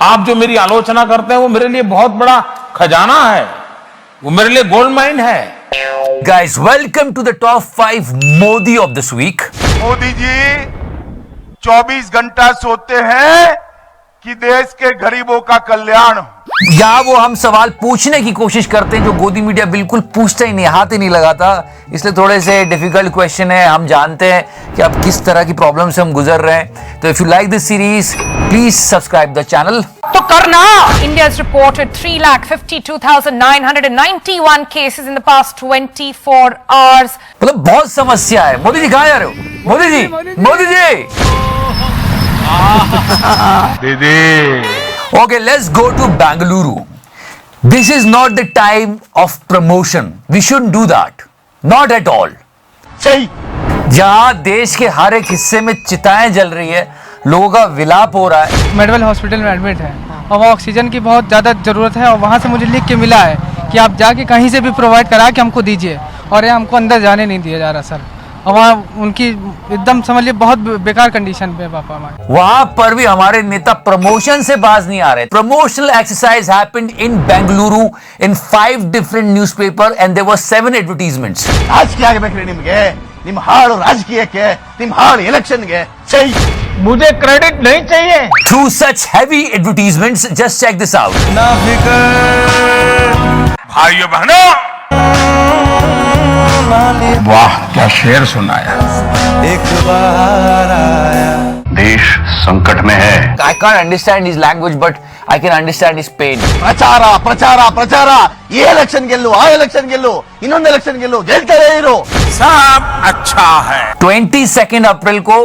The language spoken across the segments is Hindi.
आप जो मेरी आलोचना करते हैं वो मेरे लिए बहुत बड़ा खजाना है, वो मेरे लिए गोल्ड माइन है। Guys, welcome to the top 5 Modi of this week. Modi ji 24 घंटा सोते हैं कि देश के गरीबों का कल्याण हो। यहाँ वो हम सवाल पूछने की कोशिश करते हैं जो गोदी मीडिया बिल्कुल पूछता ही नहीं, हाथ ही नहीं लगाता, इसलिए थोड़े से डिफिकल्ट क्वेश्चन है। हम जानते हैं कि अब किस तरह की प्रॉब्लम से हम गुजर रहे हैं। तो if you like this series please subscribe the channel. तो करना। India has reported 3,52,991 cases in the past 24 hours. मतलब बहुत समस्या है। मोदी जी कहाँ जा रहे हो? मोदी जी, मोदी जी। दीदी Okay, let's go to Bengaluru. This is not the time of promotion. We shouldn't do that. Not at all. सही जहाँ देश के हर एक हिस्से में चिताएं जल रही है, लोगों का विलाप हो रहा है। मेडवेल हॉस्पिटल में एडमिट है और वहाँ ऑक्सीजन की बहुत ज़्यादा ज़रूरत है और वहाँ से मुझे लिख के मिला है कि आप जाके कहीं से भी प्रोवाइड करा के हमको दीजिए, और ये हमको अंदर जाने नहीं दिया जा रहा सर। और वहाँ उनकी एकदम समझ लीजिए बहुत बेकार कंडीशन पे पापा हमारे। वहां पर भी हमारे नेता प्रमोशन से बाज नहीं आ रहे। Promotional exercise happened in Bengaluru in 5 different newspaper and there were 7 advertisements. ರಾಜಕೀಯ ಆಗಬೇಕ್ರಿ ನಿಮ್ಗೆ, ನಿಮ್ ಹಾಳು ರಾಜಕೀಯಕ್ಕೆ, ನಿಮ್ ಹಾಳು ಎಲೆಕ್ಷನ್ಗೆ ಸೈ मुझे क्रेडिट नहीं चाहिए। Through such heavy advertisements, just check this out. भाइयों बहनों, वाह क्या शेर सुनाया। देश संकट में है। I can't understand his language, but I can understand his pain. ಪ್ರಚಾರ ಪ್ರಚಾರ ಪ್ರಚಾರ, ಈ ಎಲೆಕ್ಷನ್ ಗೆಲ್ಲು, ಆ ಎಲೆಕ್ಷನ್ ಗೆಲ್ಲು, ಇನ್ನೊಂದು ಎಲೆಕ್ಷನ್ ಗೆಲ್ಲು, ಗೆಲ್ತಾರೆ ಇರು, सब अच्छा है। 22 अप्रैल को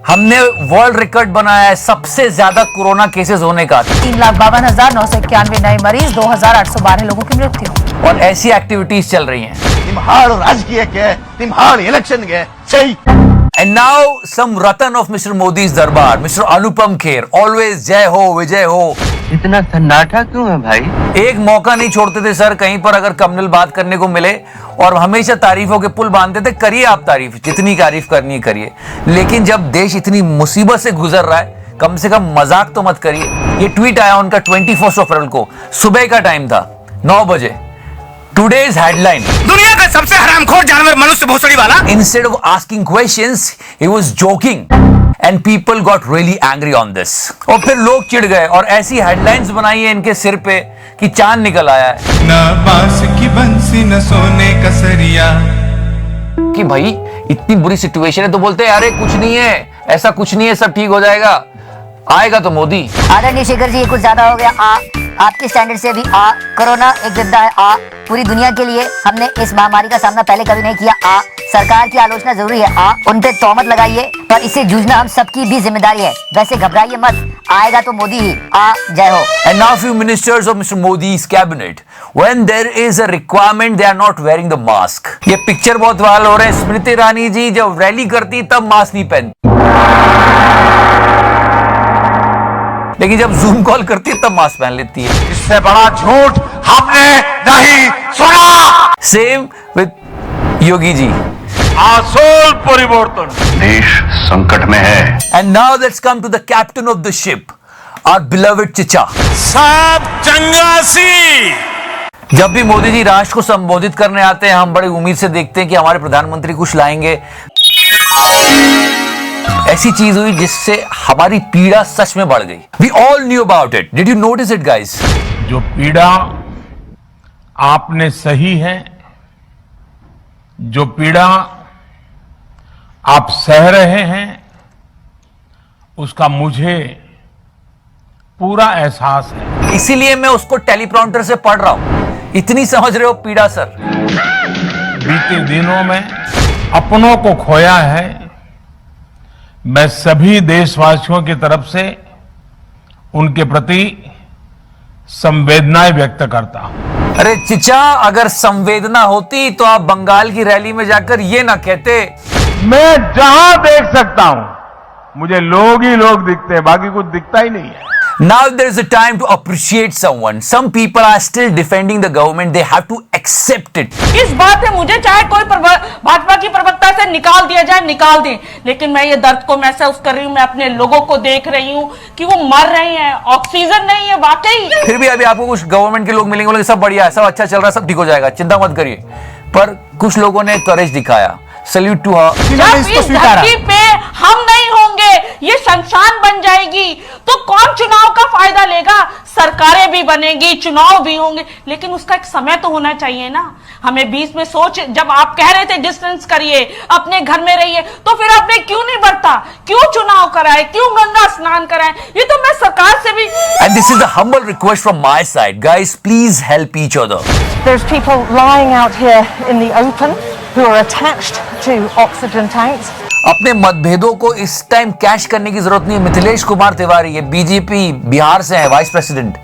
हमने वर्ल्ड रिकॉर्ड बनाया है सबसे ज्यादा कोरोना केसेस होने का। 3,52,991 नए मरीज, 2,812 लोगों की मृत्यु। और ऐसी एक्टिविटीज चल रही हैं। ನಿಮ್ ಹಾಳು ರಾಜಕೀಯಕ್ಕೆ, ನಿಮ್ ಹಾಳು ಎಲೆಕ್ಷನ್ಗೆ ಸೈ। And now some ratan of Mr. Modi's darbar, Mr. Anupam Kher, always जय हो विजय हो। इतना सन्नाटा क्यों है भाई? एक मौका नहीं छोड़ते थे सर, कहीं पर अगर कम्युनल बात करने को मिले, और हमेशा तारीफों के पुल बांधते थे। करिए आप तारीफ, जितनी तारीफ करनी है करिए, लेकिन जब देश इतनी मुसीबत से गुजर रहा है, कम से कम मजाक तो मत करिए। ये ट्वीट आया उनका 21 अप्रैल को, सुबह का टाइम था, 9 बजे। Today's headline: दुनिया का सबसे हरामखोर जानवर मनुष्य भोसड़ी वाला। Instead of asking questions, he was joking, and people got really angry on this. और फिर लोग चिढ़ गए और ऐसी हेडलाइंस बनाई है इनके सिर पे कि चांद निकल आया है। न बांस की बंसी न सोने का सरिया। कि भाई इतनी बुरी सिचुएशन है तो बोलते हैं अरे कुछ नहीं है, ऐसा कुछ नहीं है, सब ठीक हो जाएगा। आएगा तो मोदी। आदरणीय शेखर जी, ये कुछ ज्यादा हो गया। आपके स्टैंडर्ड से भी कोरोना एक विपदा है। पूरी दुनिया के लिए हमने इस महामारी का सामना पहले कभी नहीं किया। सरकार की आलोचना जरूरी है। उन पे तोहमत लगाइए, पर इससे जूझना हम सबकी भी जिम्मेदारी है। वैसे घबराइए मत, आएगा तो मोदी ही। जय हो। And now few ministers of Mr. Modi's cabinet, when there is a requirement, they are not wearing the mask. ये पिक्चर बहुत वायरल हो रहे हैं। स्मृति ईरानी जी जब रैली करती तब मास्क नहीं पहनती, लेकिन जब जूम कॉल करती है तब मास्क पहन लेती है। इससे बड़ा झूठ हमने नहीं सुना। Same with Yogi ji. आसूल परिवर्तन, देश संकट में है। And now let's come to the captain of the ship, our beloved चिचा। सब चंगासी। जब भी मोदी जी राष्ट्र को संबोधित करने आते हैं, हम बड़ी उम्मीद से देखते हैं कि हमारे प्रधानमंत्री कुछ लाएंगे। ऐसी चीज हुई जिससे हमारी पीड़ा सच में बढ़ गई। We all knew about it. Did you notice it, guys? जो पीड़ा आपने सही है, जो पीड़ा आप सह रहे हैं, उसका मुझे पूरा एहसास है। इसीलिए मैं उसको टेलीप्रॉम्प्टर से पढ़ रहा हूं। इतनी समझ रहे हो पीड़ा सर? बीते दिनों में अपनों को खोया है। मैं सभी देशवासियों की तरफ से उनके प्रति संवेदनाएं व्यक्त करता हूं। अरे चिचा, अगर संवेदना होती तो आप बंगाल की रैली में जाकर ये ना कहते। मैं जहां देख सकता हूं मुझे लोग ही लोग दिखते हैं, बाकी कुछ दिखता ही नहीं है। Now there is a time to appreciate someone. Some people are still defending the government. They have to accept it. इस बात पे मुझे चाहे कोई भाजपा की प्रवक्ता से निकाल दिया जाए निकाल दें, लेकिन मैं ये दर्द को महसूस कर रही हूँ, मैं अपने लोगों को देख रही हूँ कि वो मर रहे हैं, ऑक्सीजन नहीं है वाकई। फिर भी अभी आपको कुछ गवर्नमेंट के लोग मिलेंगे, बोलेंगे सब बढ़िया है, सब अच्छा चल रहा है, सब ठीक हो जाएगा, चिंता मत करिए। पर कुछ लोगों ने करेज दिखाया, सल्यूट टू हर। जब इस धरती पे हम नहीं होंगे, ये शमशान बन जाएगी, तो कौन चुनाव का फायदा लेगा? सरकारें भी बनेगी, चुनाव भी होंगे, लेकिन उसका एक समय तो होना चाहिए ना। हमें बीच में सोच, जब आप कह रहे थे डिस्टेंस करिए, अपने घर में रहिए, तो फिर आपने क्यों नहीं बढ़ता? क्यों चुनाव कराए? क्यों गंगा स्नान कराए? ये तो मैं सरकार से भी। And this is a humble request from my side, guys. Please help each other. There's people lying out here in the open who are attached to oxygen tanks. अपने मतभेदों को इस टाइम कैश करने की जरूरत नहीं है। मिथिलेश कुमार तिवारी, ये बीजेपी बिहार से है, वाइस प्रेसिडेंट।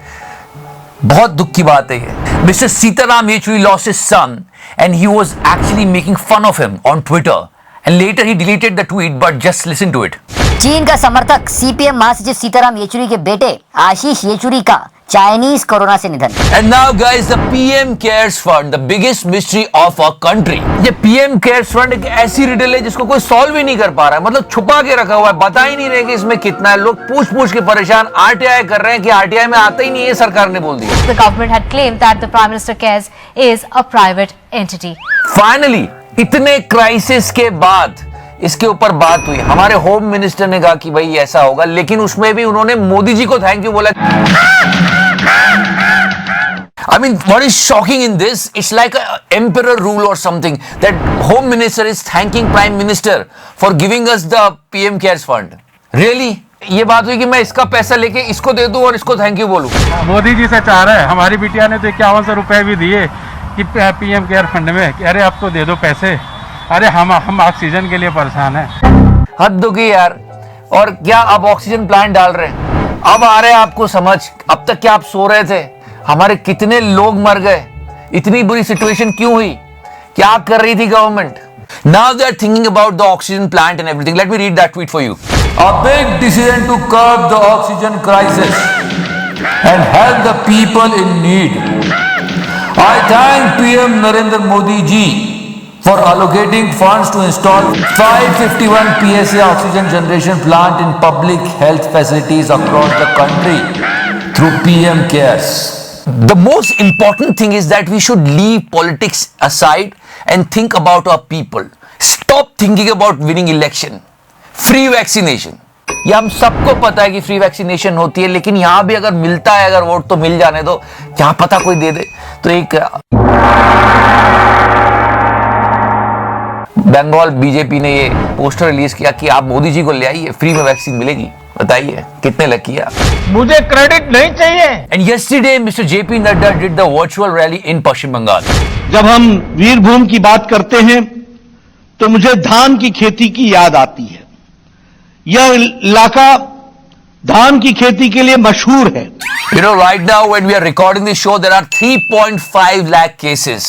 बहुत दुख की बात है ये। Mister Sitaram Yechury lost his son and he was actually making fun of him on Twitter and later he deleted the tweet, but just listen to it. चीन का समर्थक सीपीएम महासचिव सीताराम येचुरी के बेटे आशीष येचुरी का चाइनीज कोरोना से निधन। And now guys, the PM Cares Fund, the biggest mystery of our country. ये PM Cares Fund एक ऐसी रिडल है जिसको कोई सॉल्व ही नहीं कर पा रहा है, मतलब छुपा के रखा हुआ है, बता ही नहीं रहे कि इसमें कितना है। लोग पूछ के परेशान RTI कर रहे हैं कि RTI में आता ही नहीं है, सरकार ने बोल दिया। The government had claimed that the Prime Minister Cares is a private entity. Finally, इतने क्राइसिस के बाद इसके ऊपर बात हुई। हमारे होम मिनिस्टर ने कहा कि भाई ऐसा होगा, लेकिन उसमें भी उन्होंने मोदी जी को थैंक यू बोला। I mean, what is shocking in this? It's like an emperor rule or something that Home Minister is thanking Prime Minister for giving us the PM Cares Fund. Really? ये बात हुई कि मैं इसका पैसा लेके इसको दे दूं और इसको थैंक यू बोलूं। मोदी जी से चाह रहा है। हमारी बिटिया ने तो 5100 रुपए भी दिए कि PM केयर फंड में, कि अरे आपको दे दो पैसे, अरे हम ऑक्सीजन के लिए परेशान हैं। हद हो गई यार। और क्या अब ऑक्सीजन प्लांट डाल रहे हैं? अब आ रहे हैं आपको समझ। अब तक क्या आप सो रहे थे? हमारे कितने लोग मर गए? इतनी बुरी सिचुएशन क्यों हुई? क्या कर रही थी government? Now they are thinking about the oxygen plant and everything. Let me read that tweet for you. A big decision to curb the oxygen crisis and help the people in need. I thank PM Narendra Modi ji for allocating funds to install 551 PSA oxygen generation plant in public health facilities across the country through PM Cares. The most important thing is that we should leave politics aside and think about our people. Stop thinking about winning election. Free vaccination. ये हम सबको पता है कि फ्री वैक्सीनेशन होती है, लेकिन यहां भी अगर मिलता है, अगर वोट तो मिल जाने दो, क्या पता कोई दे दे। तो एक बंगाल बीजेपी ने ये पोस्टर रिलीज किया कि आप मोदी जी को ले आइए, फ्री में वैक्सीन मिलेगी। बताइए कितने लकी है। मुझे क्रेडिट नहीं चाहिए। And yesterday Mr. JP Nadda did the virtual rally in पश्चिम बंगाल। जब हम वीरभूम की बात करते हैं तो मुझे धान की खेती की याद आती है। यह इलाका धान की खेती के लिए मशहूर है। You know, right now when we are recording this show, there are 3.5 lakh cases.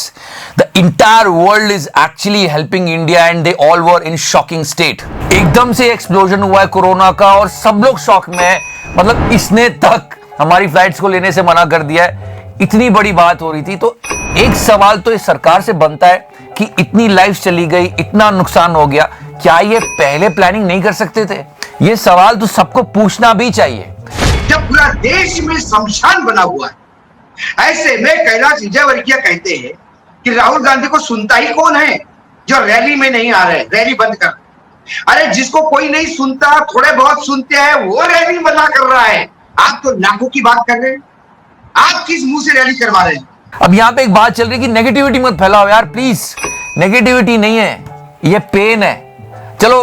The entire world is actually helping India and they all were in shocking state. एकदम से एक्सप्लोजन हुआ है कोरोना का और सब लोग शॉक में है। मतलब इसने तक हमारी फ्लाइट्स को लेने से मना कर दिया है। इतनी बड़ी बात हो रही थी, तो एक सवाल तो इस सरकार से बनता है कि इतनी लाइफ चली गई, इतना नुकसान हो गया, क्या ये पहले प्लानिंग नहीं कर सकते थे? ये सवाल तो सबको पूछना भी चाहिए। जब पूरा देश में शमशान बना हुआ है, ऐसे में कैलाश विजयवर्गीय कहते हैं कि राहुल गांधी को सुनता ही कौन है जो रैली में नहीं आ रहे, रैली बंद कर। अरे जिसको कोई नहीं सुनता, थोड़े बहुत सुनते हैं, वो रैली बना कर रहा है। आप तो लाखों की बात कर रहे हैं, आप किस मुंह से रैली करवा रहे हैं? अब यहाँ पे एक बात चल रही है कि नेगेटिविटी मत फैलाओ यार, प्लीज। नेगेटिविटी नहीं है, ये पेन है। चलो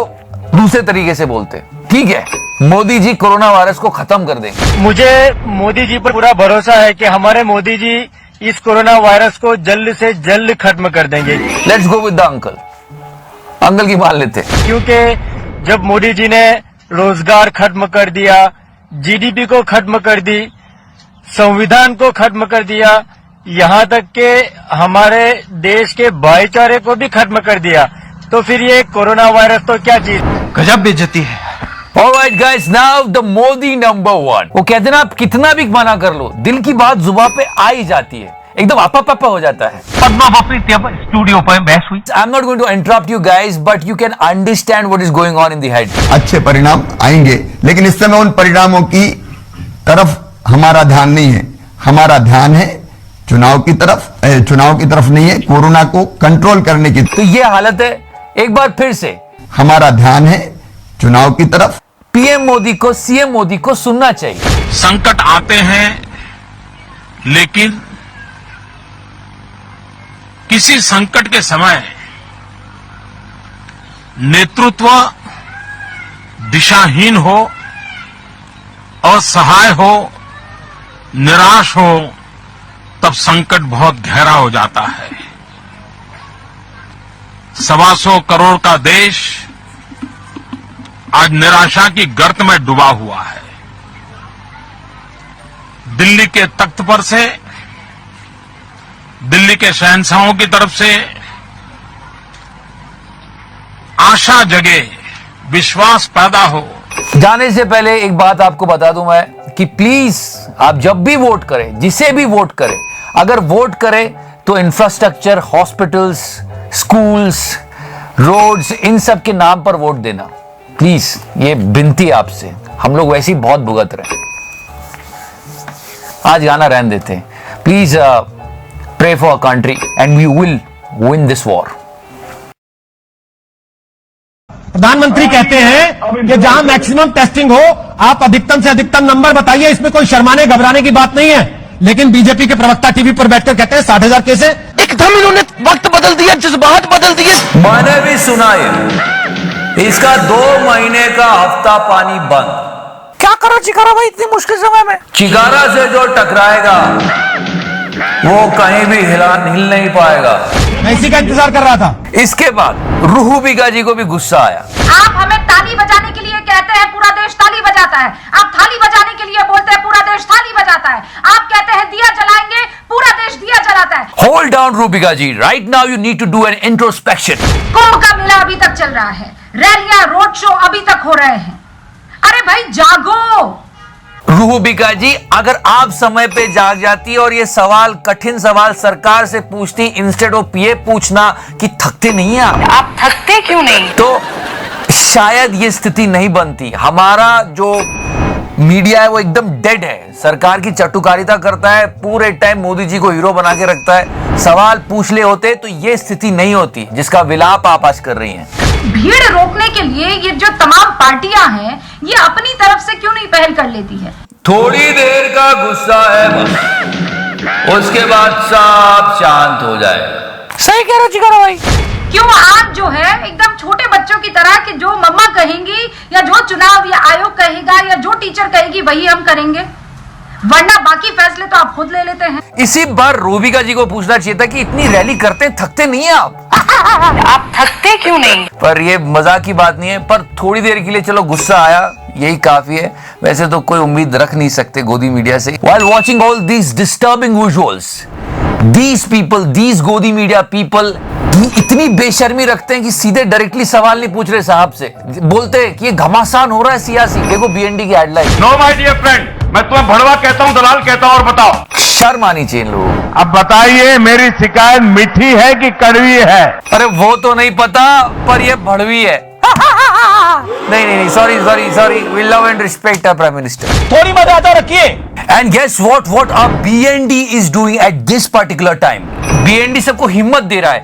दूसरे तरीके से बोलते, ठीक है, मोदी जी कोरोना वायरस को खत्म कर देंगे। मुझे मोदी जी पर पूरा भरोसा है कि हमारे मोदी जी इस कोरोना वायरस को जल्द से जल्द खत्म कर देंगे। Let's go with the uncle. Uncle की मान लेते, क्योंकि जब मोदी जी ने रोजगार खत्म कर दिया, जीडीपी को खत्म कर दी, संविधान को खत्म कर दिया, यहाँ तक के हमारे देश के भाईचारे को भी खत्म कर दिया, तो फिर ये कोरोना वायरस तो क्या चीज। गजब बेइज्जती है। Alright guys, now the Modi number one. वो कहते ना, आप कितना भी मना कर लो, दिल की बात जुबान पे आ ही जाती है। एकदम आपा हो जाता है। पद्मा स्टूडियो पर बहस हुई। I am not going to interrupt you guys, but you can understand what is going on in the head. अच्छे परिणाम आएंगे, लेकिन इस समय उन परिणामों की तरफ हमारा ध्यान नहीं है। हमारा ध्यान है चुनाव की तरफ नहीं है, कोरोना को कंट्रोल करने की। तो ये हालत है। एक बार फिर से हमारा ध्यान है चुनाव की तरफ। पीएम मोदी को, सीएम मोदी को सुनना चाहिए। संकट आते हैं, लेकिन किसी संकट के समय नेतृत्व दिशाहीन हो, असहाय हो, निराश हो, तब संकट बहुत गहरा हो जाता है। 125 करोड़ का देश आज निराशा की गर्त में डूबा हुआ है। दिल्ली के तख्त पर से, दिल्ली के शहंशाहों की तरफ से आशा जगे, विश्वास पैदा हो। जाने से पहले एक बात आपको बता दूं मैं कि प्लीज आप जब भी वोट करें, जिसे भी वोट करें, अगर वोट करें तो इंफ्रास्ट्रक्चर, हॉस्पिटल्स, स्कूल्स, रोड्स, इन सब के नाम पर वोट देना। प्लीज, ये विनती है आपसे। हम लोग वैसे ही बहुत भुगत रहे हैं। आज गाना रहने देते हैं। Please pray for country and we will win this war. प्रधानमंत्री कहते हैं कि जहां मैक्सिमम टेस्टिंग हो, आप अधिकतम से अधिकतम नंबर बताइए, इसमें कोई शर्माने घबराने की बात नहीं है। लेकिन बीजेपी के प्रवक्ता टीवी पर बैठकर कहते हैं 60,000 केस है। एकदम इन्होंने वक्त बदल दिया, जज्बात बदल दिए। मैंने भी सुना है इसका 2 महीने का हफ्ता पानी बंद। क्या करो चिकारा भाई इतनी मुश्किल समय में? चिकारा से जो टकराएगा वो कहीं भी हिल नहीं पाएगा। मैं इसी का इंतजार कर रहा था। इसके बाद रूहू बीघा जी को भी गुस्सा आया। आप हमें ताली बजाने के लिए कहते हैं, पूरा देश ताली बजाता है। आप थाली बजाने के लिए बोलते हैं, पूरा देश थाली बजाता है। आप कहते हैं दिया जलाएंगे, पूरा देश दिया जलाता है। होल्ड डाउन रूहू बीघा जी, right now you need to do an introspection. Kumbh का मेला अभी तक चल रहा है, रैलियां, रोड शो अभी तक हो रहे हैं। अरे भाई जागो। रूहू बीघा जी, अगर आप समय पे जाग जाती और ये सवाल, कठिन सवाल सरकार से पूछती, इंस्टेड ऑफ ये पूछना कि थकते नहीं हैं आप थकते क्यों नहीं, तो शायद ये स्थिति नहीं बनती। हमारा जो मीडिया है वो एकदम डेड है। सरकार की चटुकारिता करता है, पूरे टाइम मोदी जी को हीरो बना के रखता है। सवाल पूछ ले होते तो ये स्थिति नहीं होती जिसका विलाप आप आज कर रही हैं। भीड़ रोकने के लिए ये जो तमाम पार्टियां हैं, ये अपनी तरफ से क्यों नहीं पहल कर लेती है? थोड़ी देर का गुस्सा है बस, उसके बाद सब शांत हो जाएगा। सही कह रहे हो चिकारा भाई। क्यों आज जो है एकदम छोटे बच्चों की तरह कि जो मम्मा कहेंगी या जो चुनाव या आयोग कहेगा या जो टीचर कहेगी वही हम करेंगे, वरना बाकी फैसले तो आप खुद ले लेते हैं। इसी बार रूहू बीघा जी को पूछना चाहिए था कि इतनी रैली करते थकते नहीं है आप थकते क्यों नहीं? पर ये मजाक की बात नहीं है, पर थोड़ी देर के लिए चलो गुस्सा आया, यही काफी है। वैसे तो कोई उम्मीद रख नहीं सकते गोदी मीडिया से। While watching all these disturbing visuals, these people, these गोदी मीडिया people इतनी बेशर्मी रखते हैं कि सीधे डायरेक्टली सवाल नहीं पूछ रहे साहब से, बोलते हैं कि ये घमासान हो रहा है सियासी। देखो बीएनडी की headline. No my dear friend, मैं तुम्हें भड़वा कहता हूँ, दलाल कहता हूँ, और बताओ शर्म आनी चाहिए लोगों को। अब बताइए मेरी शिकायत मीठी है कि कड़वी है? अरे वो तो नहीं पता, पर ये भड़वी है। नहीं, sorry, we love and respect our Prime Minister. थोड़ी मर्यादा रखिए। And guess what our BND is doing at this particular time? BND सबको हिम्मत दे रहा है